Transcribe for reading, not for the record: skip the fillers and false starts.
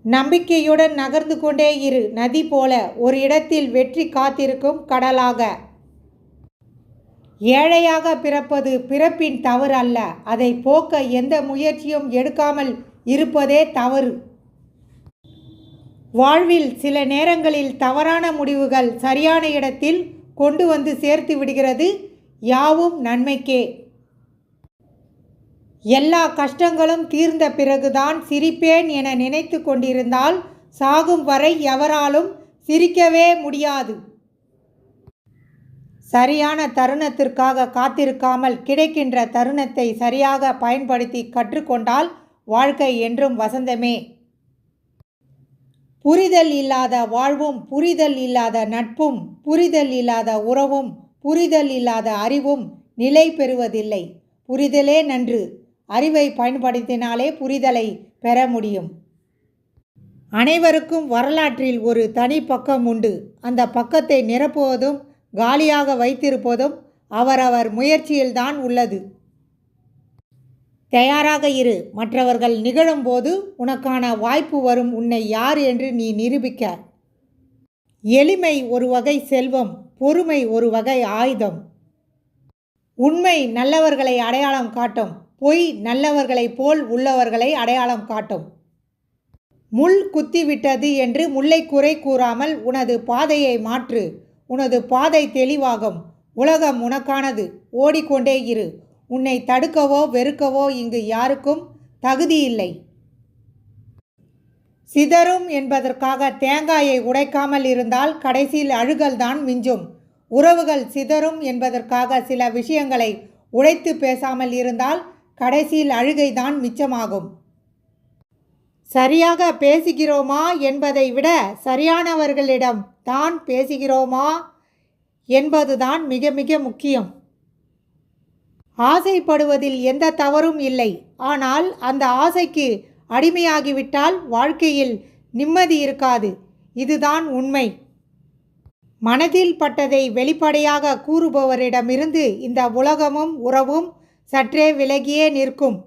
நம்பிக்கையுடன் நகர்ந்து கொண்டே இரு. நதி போல ஒரு இடத்தில் வெற்றி காத்திருக்கும் கடலாக. ஏழையாக பிறப்பது பிறப்பின் தவறு அல்ல, அதை போக்க எந்த முயற்சியும் எடுக்காமல் இருப்பதே தவறு. வாழ்வில் சில நேரங்களில் தவறான முடிவுகள் சரியான இடத்தில் கொண்டு வந்து சேர்த்து விடுகிறது. யாவும் நன்மைக்கே. எல்லா கஷ்டங்களும் தீர்ந்த பிறகுதான் சிரிப்பேன் என நினைத்து கொண்டிருந்தால் சாகும் வரை எவராலும் சிரிக்கவே முடியாது. சரியான தருணத்திற்காக காத்திருக்காமல் கிடைக்கின்ற தருணத்தை சரியாக பயன்படுத்தி கற்றுக்கொண்டால் வாழ்க்கை என்றும் வசந்தமே. புரிதல் இல்லாத வாழ்வும், புரிதல் இல்லாத நட்பும், புரிதல் இல்லாத உறவும், புரிதல் இல்லாத அறிவும் நிலை பெறுவதில்லை. புரிதலே நன்று. அறிவை பயன்படுத்தினாலே புரிதலை பெற முடியும். அனைவருக்கும் வரலாற்றில் ஒரு தனி பக்கம் உண்டு. அந்த பக்கத்தை நிரப்புவதும் காலியாக வைத்திருப்பதும் அவரவர் முயற்சியில்தான் உள்ளது. தயாராக இரு. மற்றவர்கள் நிகழும்போது உனக்கான வாய்ப்பு வரும். உன்னை யார் என்று நீ நிரூபிக்க. எளிமை ஒரு வகை செல்வம், பொறுமை ஒரு வகை ஆயுதம். உண்மை நல்லவர்களை அடையாளம் காட்டும், பொய் நல்லவர்களைப் போல் உள்ளவர்களை அடையாளம் காட்டும். முள் குத்திவிட்டது என்று முல்லை குறை கூறாமல் உனது பாதையை மாற்று. உனது பாதை தெளிவாகும். உலகம் உனக்கானது. ஓடிக்கொண்டே இரு. உன்னை தடுக்கவோ வெறுக்கவோ இங்கு யாருக்கும் தகுதியில்லை. சிதறும் என்பதற்காக தேங்காயை உடைக்காமல் இருந்தால் கடைசியில் அழுகல்தான் மிஞ்சும். உறவுகள் சிதறும் என்பதற்காக சில விஷயங்களை உடைத்து பேசாமல் இருந்தால் கடைசியில் அழுகைதான் மிச்சமாகும். சரியாக பேசுகிறோமா என்பதை விட சரியானவர்களிடம் தான் பேசுகிறோமா என்பதுதான் மிக மிக முக்கியம். ஆசைப்படுவதில் எந்த தவறும் இல்லை. ஆனால் அந்த ஆசைக்கு அடிமையாகிவிட்டால் வாழ்க்கையில் நிம்மதி இருக்காது. இதுதான் உண்மை. மனதில் பட்டதை வெளிப்படையாக கூறுபவரிடமிருந்து இந்த உலகமும் உறவும் சற்றே விலகியே நிற்கும்.